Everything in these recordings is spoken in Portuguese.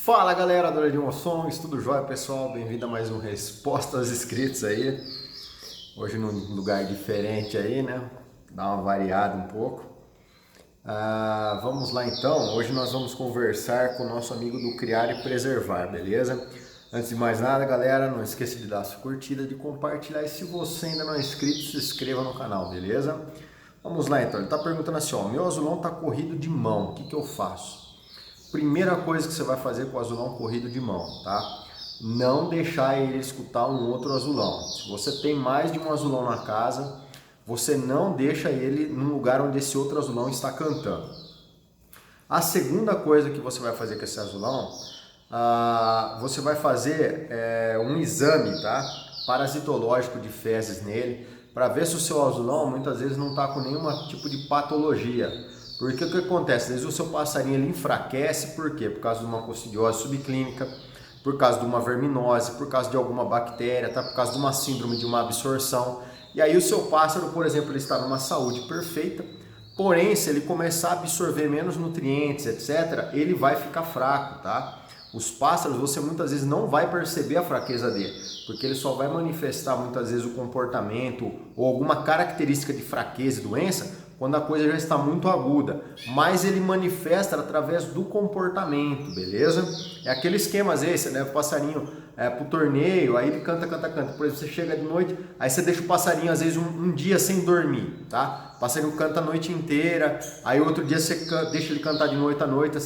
Fala galera, adora de emoções, tudo jóia pessoal? Bem-vindo a mais um Resposta aos Inscritos aí. Hoje num lugar diferente aí, né? Dá uma variada um pouco. Vamos lá então, hoje nós vamos conversar com o nosso amigo do Criar e Preservar, beleza? Antes de mais nada galera, não esqueça de dar sua curtida, de compartilhar e se você ainda não é inscrito, se inscreva no canal, beleza? Vamos lá então, ele está perguntando assim, ó, meu azulão está corrido de mão, o que eu faço? Primeira coisa que você vai fazer com o azulão corrido de mão, tá? Não deixar ele escutar um outro azulão. Se você tem mais de um azulão na casa, você não deixa ele num lugar onde esse outro azulão está cantando. A segunda coisa que você vai fazer com esse azulão, você vai fazer um exame, tá? Parasitológico de fezes nele, para ver se o seu azulão muitas vezes não está com nenhum tipo de patologia. Porque o que acontece? Às vezes o seu passarinho ele enfraquece, por quê? Por causa de uma costidiose subclínica, por causa de uma verminose, por causa de alguma bactéria, tá? Por causa de uma síndrome de uma absorção. E aí o seu pássaro, por exemplo, ele está numa saúde perfeita, porém se ele começar a absorver menos nutrientes, etc., ele vai ficar fraco, tá? Os pássaros, você muitas vezes não vai perceber a fraqueza dele, porque ele só vai manifestar muitas vezes o comportamento ou alguma característica de fraqueza e doença quando a coisa já está muito aguda, mas ele manifesta através do comportamento, beleza? É aquele esquema, às vezes, você leva o passarinho para o torneio, aí ele canta. Por exemplo, você chega de noite, aí você deixa o passarinho, às vezes, um dia sem dormir, tá? O passarinho canta a noite inteira, aí outro dia você deixa ele cantar de noite à noite,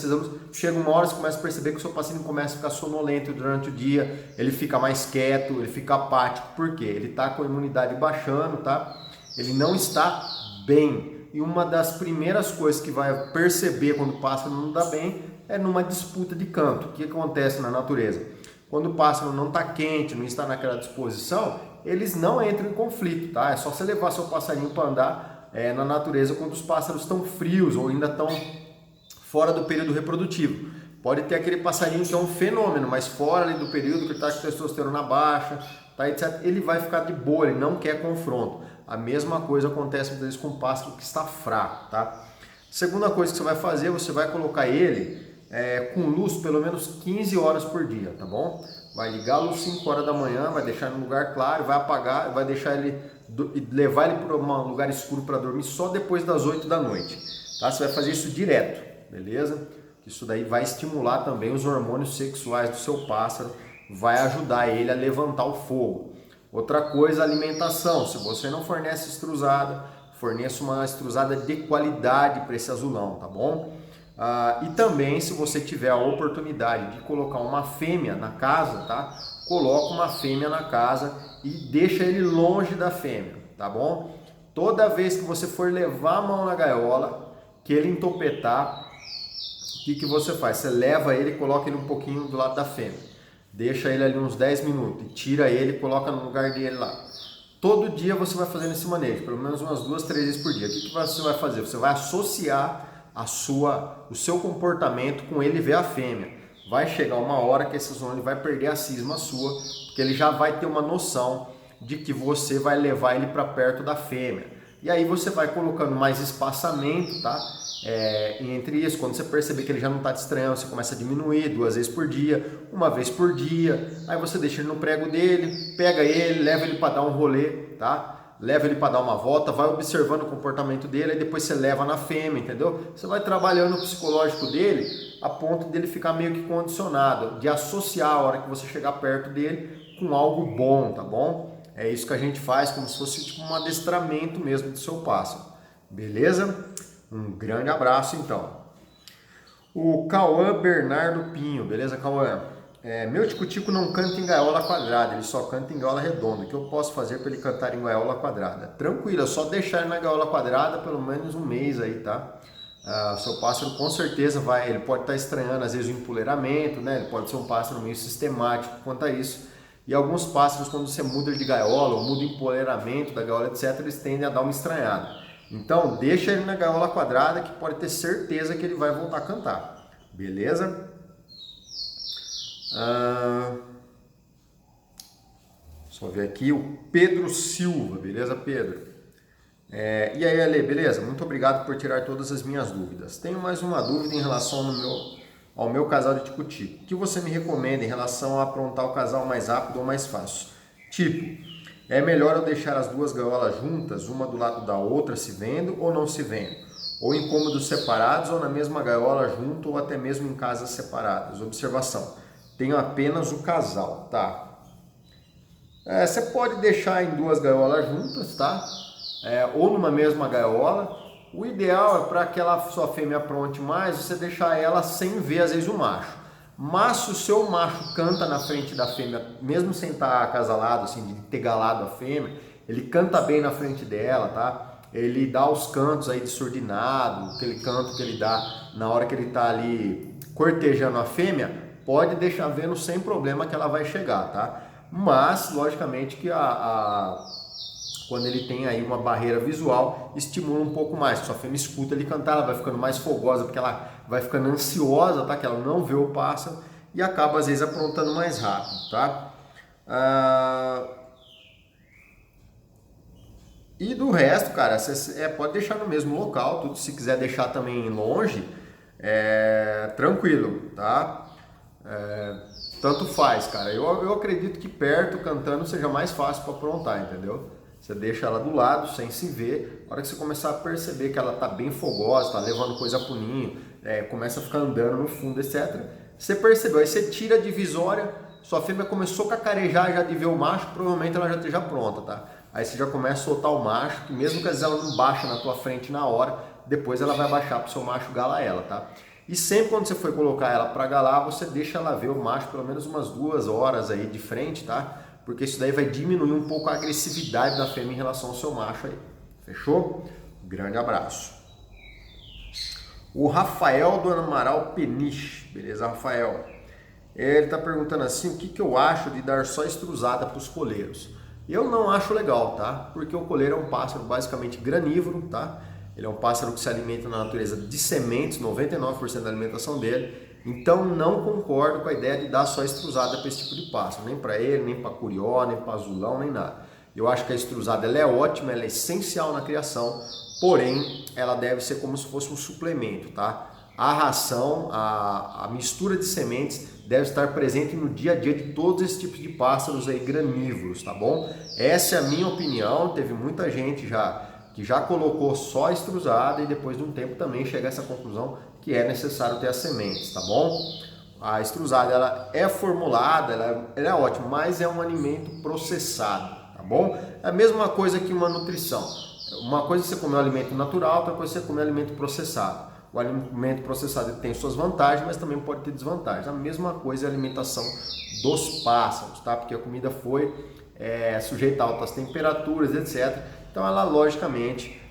chega uma hora você começa a perceber que o seu passarinho começa a ficar sonolento durante o dia, ele fica mais quieto, ele fica apático, por quê? Ele está com a imunidade baixando, tá? Ele não está bem. E uma das primeiras coisas que vai perceber quando o pássaro não está bem é numa disputa de canto. O que acontece na natureza? Quando o pássaro não está quente, não está naquela disposição, eles não entram em conflito, tá? É só você levar seu passarinho para andar na natureza quando os pássaros estão frios ou ainda estão fora do período reprodutivo. Pode ter aquele passarinho que é um fenômeno, mas fora ali do período que está com testosterona baixa, tá, etc., ele vai ficar de boa, ele não quer confronto. A mesma coisa acontece muitas vezes com o pássaro que está fraco, tá? Segunda coisa que você vai fazer, você vai colocar ele com luz pelo menos 15 horas por dia, tá bom? Vai ligar a luz 5 horas da manhã, vai deixar em um lugar claro, vai apagar, vai deixar ele, levar ele para um lugar escuro para dormir só depois das 8 da noite, tá? Você vai fazer isso direto, beleza? Isso daí vai estimular também os hormônios sexuais do seu pássaro, vai ajudar ele a levantar o fogo. Outra coisa, alimentação. Se você não fornece estruzada, forneça uma estruzada de qualidade para esse azulão, tá bom? E também, se você tiver a oportunidade de colocar uma fêmea na casa, tá? Coloca uma fêmea na casa e deixa ele longe da fêmea, tá bom? Toda vez que você for levar a mão na gaiola, que ele entopetar, o que você faz? Você leva ele e coloca ele um pouquinho do lado da fêmea. Deixa ele ali uns 10 minutos e tira ele e coloca no lugar dele lá. Todo dia você vai fazendo esse manejo, pelo menos umas 2, 3 vezes por dia. O que você vai fazer? Você vai associar o seu comportamento com ele ver a fêmea. Vai chegar uma hora que esse azulão vai perder a cisma sua, porque ele já vai ter uma noção de que você vai levar ele para perto da fêmea. E aí você vai colocando mais espaçamento, tá? Entre isso, quando você perceber que ele já não está te estranhando, você começa a diminuir 2 vezes por dia, 1 vez por dia, aí você deixa ele no prego dele, pega ele, leva ele para dar um rolê, tá? Leva ele para dar uma volta, vai observando o comportamento dele, aí depois você leva na fêmea, entendeu? Você vai trabalhando o psicológico dele a ponto dele ficar meio que condicionado, de associar a hora que você chegar perto dele com algo bom, tá bom? É isso que a gente faz, como se fosse tipo um adestramento mesmo do seu pássaro, beleza? Um grande abraço, então. O Cauã Bernardo Pinho, beleza, Cauã? Meu tico-tico não canta em gaiola quadrada, ele só canta em gaiola redonda. O que eu posso fazer para ele cantar em gaiola quadrada? Tranquilo, é só deixar ele na gaiola quadrada pelo menos um mês aí, tá? O seu pássaro com certeza ele pode estar estranhando às vezes o empoleiramento, né? Ele pode ser um pássaro meio sistemático quanto a isso. E alguns pássaros, quando você muda ele de gaiola ou muda o empoleiramento da gaiola, etc., eles tendem a dar uma estranhada. Então, deixa ele na gaiola quadrada que pode ter certeza que ele vai voltar a cantar. Beleza? Só ver aqui o Pedro Silva. Beleza, Pedro? E aí, Ale, beleza? Muito obrigado por tirar todas as minhas dúvidas. Tenho mais uma dúvida em relação ao meu casal de tico-tico. O que você me recomenda em relação a aprontar o casal mais rápido ou mais fácil? Tipo, é melhor eu deixar as duas gaiolas juntas, uma do lado da outra, se vendo ou não se vendo? Ou em cômodos separados ou na mesma gaiola junto ou até mesmo em casas separadas? Observação, tenho apenas o casal, tá? Você pode deixar em duas gaiolas juntas, tá? Ou numa mesma gaiola. O ideal é para que a sua fêmea apronte mais, você deixar ela sem ver às vezes o macho. Mas se o seu macho canta na frente da fêmea, mesmo sem estar acasalado, assim, de ter galado a fêmea, ele canta bem na frente dela, tá? Ele dá os cantos aí desordinado, aquele canto que ele dá na hora que ele tá ali cortejando a fêmea, pode deixar vendo sem problema que ela vai chegar, tá? Mas, logicamente, que quando ele tem aí uma barreira visual, estimula um pouco mais. Sua fêmea escuta ele cantar, ela vai ficando mais fogosa, porque ela vai ficando ansiosa, tá? Que ela não vê o pássaro e acaba, às vezes, aprontando mais rápido, tá? E do resto, cara, você pode deixar no mesmo local, tudo. Se quiser deixar também longe, tranquilo, tá? Tanto faz, cara. Eu acredito que perto, cantando, seja mais fácil para aprontar, entendeu? Você deixa ela do lado, sem se ver. A hora que você começar a perceber que ela tá bem fogosa, tá levando coisa pro ninho, começa a ficar andando no fundo, etc. Você percebeu, aí você tira a divisória, sua fêmea começou a cacarejar já de ver o macho, provavelmente ela já esteja pronta, tá? Aí você já começa a soltar o macho, que mesmo que às vezes ela não baixa na tua frente na hora, depois ela vai baixar pro seu macho galar ela, tá? E sempre quando você for colocar ela para galar, você deixa ela ver o macho pelo menos umas 2 horas aí de frente, tá? Porque isso daí vai diminuir um pouco a agressividade da fêmea em relação ao seu macho aí. Fechou? Grande abraço. O Rafael do Amaral Peniche. Beleza, Rafael? Ele está perguntando assim, o que eu acho de dar só estruzada para os coleiros? Eu não acho legal, tá? Porque o coleiro é um pássaro basicamente granívoro, tá? Ele é um pássaro que se alimenta na natureza de sementes, 99% da alimentação dele. Então não concordo com a ideia de dar só estruzada para esse tipo de pássaro. Nem para ele, nem para curió, nem para azulão, nem nada. Eu acho que a estruzada ela é ótima, ela é essencial na criação, porém ela deve ser como se fosse um suplemento, tá? A ração, a mistura de sementes deve estar presente no dia a dia de todos esses tipos de pássaros aí granívoros, tá bom? Essa é a minha opinião, teve muita gente que já colocou só estruzada e depois de um tempo também chega a essa conclusão que é necessário ter as sementes, tá bom? A estruzada ela é formulada, ela é ótima, mas é um alimento processado, tá bom? É a mesma coisa que uma nutrição. Uma coisa é você comer um alimento natural, outra coisa é você comer um alimento processado. O alimento processado tem suas vantagens, mas também pode ter desvantagens. A mesma coisa é a alimentação dos pássaros, tá? Porque a comida foi sujeita a altas temperaturas, etc. Então ela, logicamente,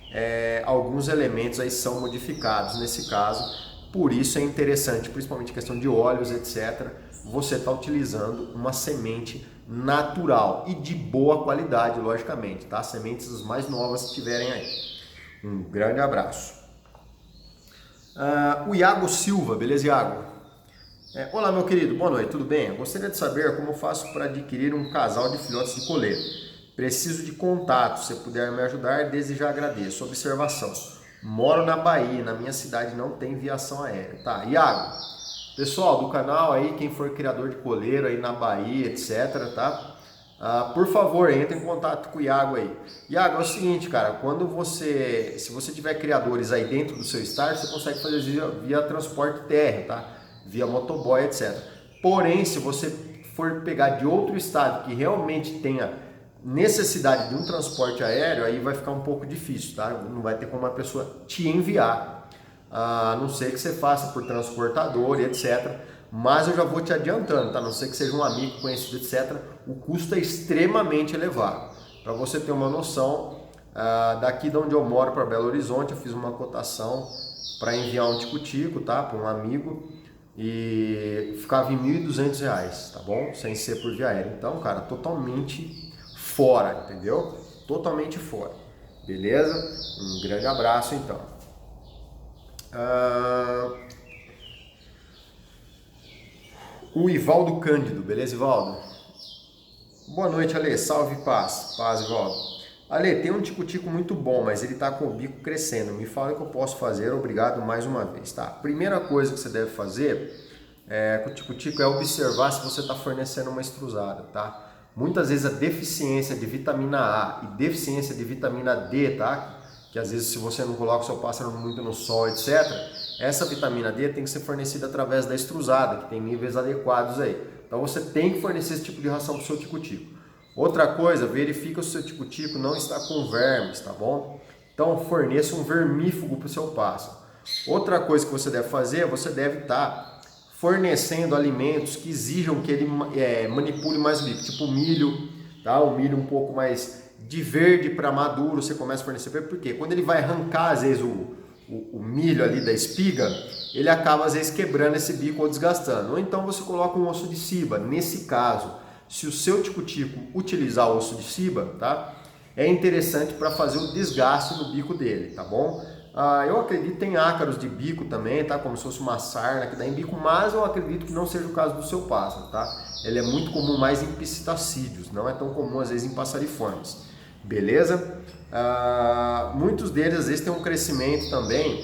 alguns elementos aí são modificados nesse caso. Por isso é interessante, principalmente em questão de óleos, etc., você está utilizando uma semente natural e de boa qualidade, logicamente, tá? Sementes as mais novas que tiverem aí. Um grande abraço. O Iago Silva, beleza, Iago? Olá, meu querido, boa noite, tudo bem? Eu gostaria de saber como eu faço para adquirir um casal de filhotes de coleiro. Preciso de contato, se puder me ajudar, desde já agradeço. Observação, moro na Bahia, na minha cidade não tem viação aérea. Tá, Iago, pessoal do canal aí, quem for criador de coleiro aí na Bahia, etc, tá? Por favor, entre em contato com o Iago aí. Iago, é o seguinte, cara, se você tiver criadores aí dentro do seu estado, você consegue fazer via transporte terrestre, tá? Via motoboy, etc. Porém, se você for pegar de outro estado que realmente tenha necessidade de um transporte aéreo, aí vai ficar um pouco difícil, tá? Não vai ter como a pessoa te enviar, a não ser que você faça por transportador e etc. Mas eu já vou te adiantando, tá? A não ser que seja um amigo conhecido, etc. O custo é extremamente elevado. Para você ter uma noção, daqui de onde eu moro para Belo Horizonte, eu fiz uma cotação para enviar um tico-tico, tá? Para um amigo, e ficava em R$ 1.200, tá bom? Sem ser por via aérea. Então, cara, totalmente fora, entendeu? Totalmente fora. Beleza? Um grande abraço, então. O Ivaldo Cândido, beleza, Ivaldo? Boa noite, Ale. Salve, paz. Paz, Ivaldo. Ale, tem um tico-tico muito bom, mas ele tá com o bico crescendo. Me fala o que eu posso fazer. Obrigado mais uma vez, tá? Primeira coisa que você deve fazer com o tico-tico é observar se você está fornecendo uma extrusada, tá? Muitas vezes a deficiência de vitamina A e deficiência de vitamina D, tá? Que às vezes se você não coloca o seu pássaro muito no sol, etc., essa vitamina D tem que ser fornecida através da extrusada, que tem níveis adequados aí. Então você tem que fornecer esse tipo de ração para o seu tico-tico. Outra coisa, verifica se o seu tico-tico não está com vermes, tá bom? Então forneça um vermífugo para o seu pássaro. Outra coisa que você deve fazer, você deve estar fornecendo alimentos que exijam que ele manipule mais o bico, tipo milho, tá? O milho um pouco mais de verde para maduro, você começa a fornecer, porque quando ele vai arrancar às vezes o milho ali da espiga, ele acaba às vezes quebrando esse bico ou desgastando. Ou então você coloca um osso de ciba. Nesse caso, se o seu tico-tico utilizar o osso de ciba, tá? É interessante para fazer o desgaste no bico dele, tá bom? Eu acredito que tem ácaros de bico também, tá? Como se fosse uma sarna que dá em bico, mas eu acredito que não seja o caso do seu pássaro, tá? Ele é muito comum mais em psitacídeos, não é tão comum às vezes em passariformes, beleza? Muitos deles às vezes têm um crescimento também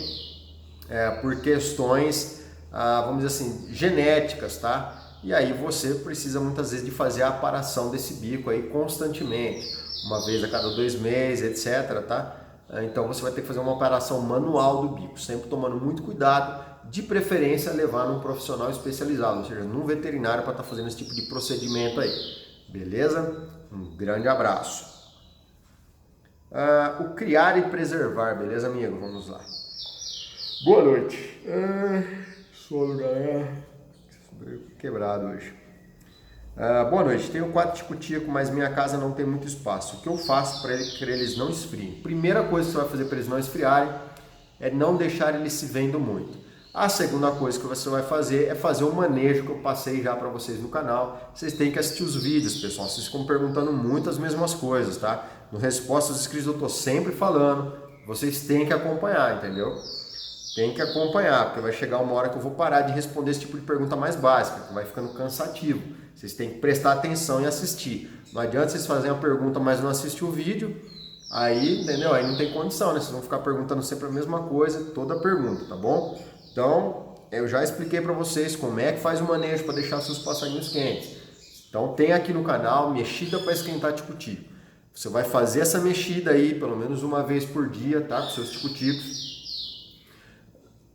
por questões, vamos dizer assim, genéticas, tá? E aí você precisa muitas vezes de fazer a aparação desse bico aí constantemente, uma vez a cada 2 meses, etc, tá? Então você vai ter que fazer uma operação manual do bico, sempre tomando muito cuidado, de preferência levar num profissional especializado, ou seja, num veterinário para estar fazendo esse tipo de procedimento aí, beleza? Um grande abraço. O criar e preservar, beleza, amigo? Vamos lá. Boa noite. Sono, galera. Quebrado hoje. Boa noite, tenho 4 tico-tico, mas minha casa não tem muito espaço. O que eu faço para eles não esfriem? Primeira coisa que você vai fazer para eles não esfriarem é não deixar eles se vendo muito. A segunda coisa que você vai fazer é fazer o manejo que eu passei já para vocês no canal. Vocês têm que assistir os vídeos, pessoal. Vocês ficam perguntando muito as mesmas coisas, tá? No Respostas Escritas eu estou sempre falando. Vocês têm que acompanhar, entendeu? Tem que acompanhar, porque vai chegar uma hora que eu vou parar de responder esse tipo de pergunta mais básica, que vai ficando cansativo. Vocês têm que prestar atenção e assistir. Não adianta vocês fazerem uma pergunta, mas não assistir o vídeo, aí, entendeu? Aí não tem condição, né? Vocês vão ficar perguntando sempre a mesma coisa, toda a pergunta, tá bom? Então, eu já expliquei para vocês como é que faz o manejo para deixar seus passarinhos quentes. Então, tem aqui no canal mexida para esquentar tico-tico. Você vai fazer essa mexida aí, pelo menos uma vez por dia, tá? Com seus tico-ticos.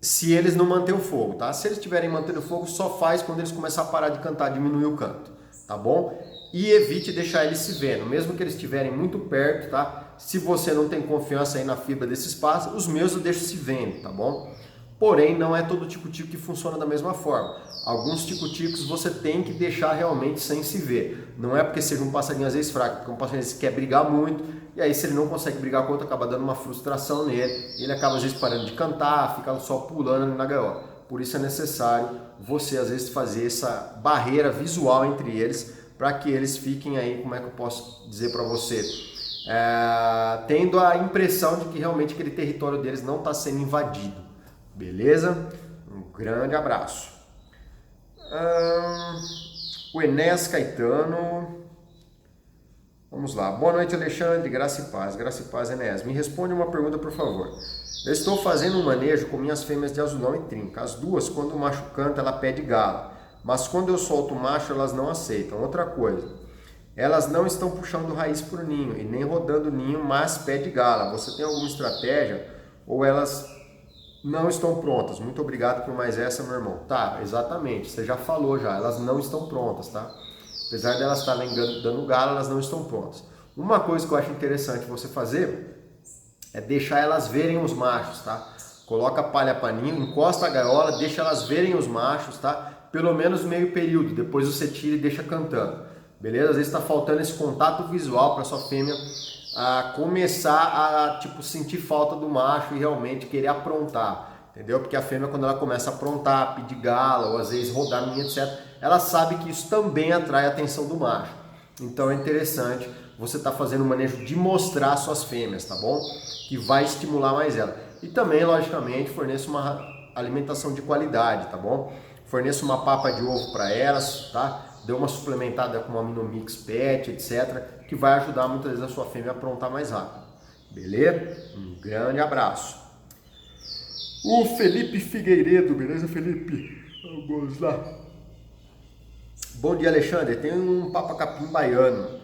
Se eles não manterem o fogo, tá? Se eles estiverem mantendo o fogo, só faz quando eles começarem a parar de cantar, diminuir o canto, tá bom? E evite deixar eles se vendo, mesmo que eles estiverem muito perto, tá? Se você não tem confiança aí na fibra desses pássaros, os meus eu deixo se vendo, tá bom? Porém, não é todo tico-tico que funciona da mesma forma. Alguns tico-ticos você tem que deixar realmente sem se ver. Não é porque seja um passarinho às vezes fraco, porque um passarinho quer brigar muito, e aí se ele não consegue brigar com o outro, acaba dando uma frustração nele, e ele acaba às vezes parando de cantar, fica só pulando na gaiola. Por isso é necessário você às vezes fazer essa barreira visual entre eles, para que eles fiquem aí, como é que eu posso dizer para você, tendo a impressão de que realmente aquele território deles não está sendo invadido. Beleza? Um grande abraço. O Enéas Caetano. Vamos lá. Boa noite, Alexandre. Graça e paz. Graça e paz, Enéas. Me responde uma pergunta, por favor. Eu estou fazendo um manejo com minhas fêmeas de azulão e trinca. As duas, quando o macho canta, ela pede gala. Mas quando eu solto o macho, elas não aceitam. Outra coisa. Elas não estão puxando raiz por ninho e nem rodando ninho, mas pede gala. Você tem alguma estratégia? Ou elas não estão prontas? Muito obrigado por mais essa, meu irmão. Tá, exatamente, você já falou já, elas não estão prontas, tá? Apesar de elas estarem dando gala, elas não estão prontas. Uma coisa que eu acho interessante você fazer é deixar elas verem os machos, tá? Coloca palha paninho, encosta a gaiola, deixa elas verem os machos, tá? Pelo menos meio período, depois você tira e deixa cantando, beleza? Às vezes está faltando esse contato visual para sua fêmea começar a sentir falta do macho e realmente querer aprontar, entendeu? Porque a fêmea, quando ela começa a aprontar, pedir gala ou às vezes rodar ninho, etc., ela sabe que isso também atrai a atenção do macho. Então é interessante você estar fazendo o manejo de mostrar suas fêmeas, tá bom? Que vai estimular mais ela. E também, logicamente, forneça uma alimentação de qualidade, tá bom? Forneça uma papa de ovo para elas, tá? Dê uma suplementada com uma Aminomix PET, etc., que vai ajudar muitas vezes a sua fêmea a aprontar mais rápido. Beleza? Um grande abraço. O Felipe Figueiredo, beleza, Felipe? Vamos lá. Bom dia, Alexandre. Tem um papa-capim baiano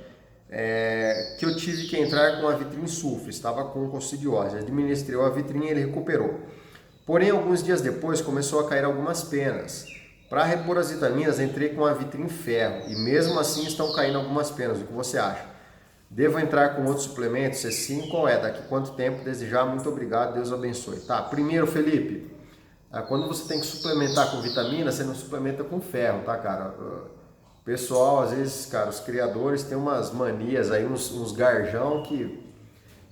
que eu tive que entrar com a vitrine sulfa. Estava com coccidiose. Administrei a vitrine e ele recuperou. Porém, alguns dias depois começou a cair algumas penas. Para repor as vitaminas, entrei com a vitrine ferro e mesmo assim estão caindo algumas penas. O que você acha? Devo entrar com outros suplementos? Se sim, qual é? Daqui quanto tempo desejar? Muito obrigado, Deus abençoe. Tá, primeiro, Felipe, quando você tem que suplementar com vitamina, você não suplementa com ferro, tá, cara? O pessoal, às vezes, cara, os criadores têm umas manias aí, uns garjão que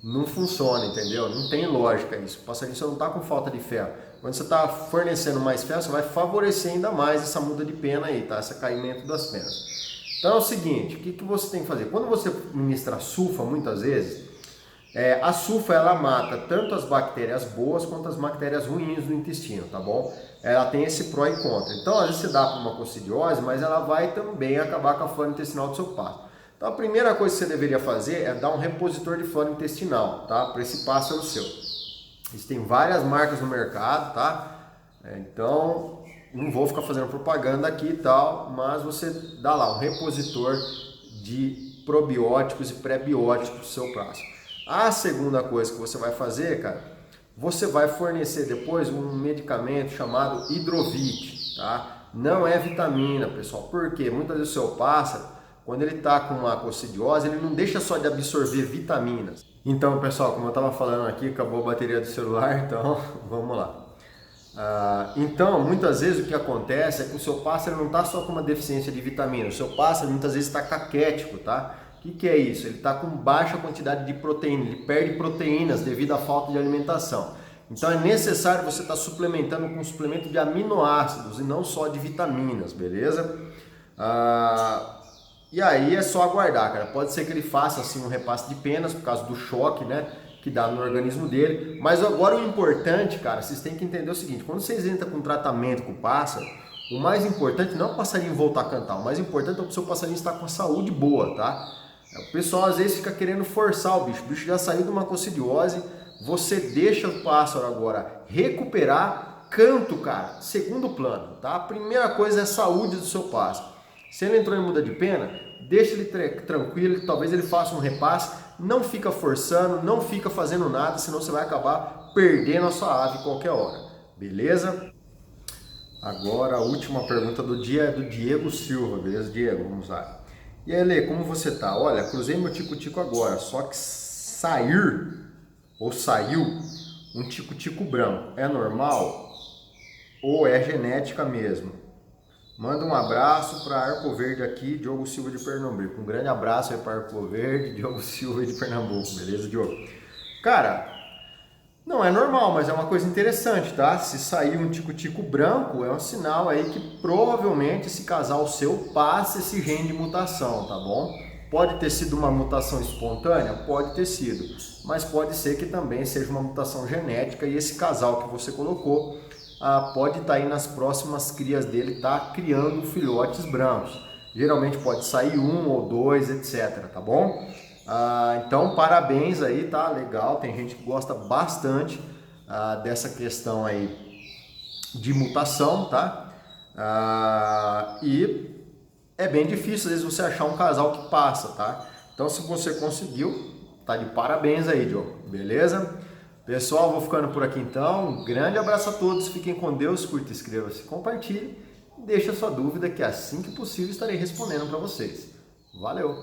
não funciona, entendeu? Não tem lógica isso. O passarinho não está com falta de ferro. Quando você está fornecendo mais ferro, você vai favorecer ainda mais essa muda de pena aí, tá? Esse caimento das penas. Então é o seguinte, o que você tem que fazer? Quando você ministra sulfa, muitas vezes, a sulfa ela mata tanto as bactérias boas quanto as bactérias ruins do intestino, tá bom? Ela tem esse pró e contra. Então às vezes você dá para uma coccidiose, mas ela vai também acabar com a flora intestinal do seu pássaro. Então a primeira coisa que você deveria fazer é dar um repositor de flora intestinal, tá? Para esse pássaro seu. Existem várias marcas no mercado, tá? Então não vou ficar fazendo propaganda aqui e tal, mas você dá lá um repositor de probióticos e pré-bióticos para o seu pássaro. A segunda coisa que você vai fazer, cara, você vai fornecer depois um medicamento chamado Hidrovit, tá? Não é vitamina, pessoal, porque muitas vezes o seu pássaro, quando ele está com uma coccidiose, ele não deixa só de absorver vitaminas. Então, pessoal, como eu estava falando aqui, acabou a bateria do celular, então vamos lá. Então, muitas vezes o que acontece é que o seu pássaro não está só com uma deficiência de vitamina, o seu pássaro muitas vezes está caquético, tá? O que é isso? Ele está com baixa quantidade de proteína, ele perde proteínas devido à falta de alimentação. Então é necessário você estar suplementando com um suplemento de aminoácidos e não só de vitaminas, beleza? E aí é só aguardar, cara. Pode ser que ele faça assim um repasse de penas por causa do choque, né, que dá no organismo dele. Mas agora o importante, cara, vocês têm que entender o seguinte: quando vocês entram com tratamento com o pássaro, o mais importante não é o passarinho voltar a cantar, o mais importante é o seu passarinho estar com a saúde boa, tá? O pessoal às vezes fica querendo forçar o bicho já saiu de uma coccidiose, você deixa o pássaro agora recuperar, canto, cara, segundo plano, tá? A primeira coisa é a saúde do seu pássaro. Se ele entrou em muda de pena, deixa ele tranquilo, talvez ele faça um repasse, não fica forçando, não fica fazendo nada, senão você vai acabar perdendo a sua ave qualquer hora, beleza? Agora a última pergunta do dia é do Diego Silva, beleza, Diego? Vamos lá. E aí, Lê, como você tá? Olha, cruzei meu tico-tico agora, só que saiu um tico-tico branco. É normal ou é genética mesmo? Manda um abraço para Arco Verde aqui, Diogo Silva de Pernambuco. Um grande abraço aí para Arco Verde, Diogo Silva de Pernambuco, beleza, Diogo? Cara, não é normal, mas é uma coisa interessante, tá? Se sair um tico-tico branco, é um sinal aí que provavelmente esse casal seu passa esse gene de mutação, tá bom? Pode ter sido uma mutação espontânea? Pode ter sido, mas pode ser que também seja uma mutação genética e esse casal que você colocou pode estar aí nas próximas crias dele, tá criando filhotes brancos. Geralmente pode sair um ou dois, etc, tá bom? Então parabéns aí, tá? Legal, tem gente que gosta bastante dessa questão aí de mutação, tá? E é bem difícil às vezes você achar um casal que passa, tá? Então se você conseguiu, tá de parabéns aí, Diogo, beleza? Pessoal, vou ficando por aqui então, um grande abraço a todos, fiquem com Deus, curta, inscreva-se, compartilhe, deixa sua dúvida que assim que possível estarei respondendo para vocês. Valeu!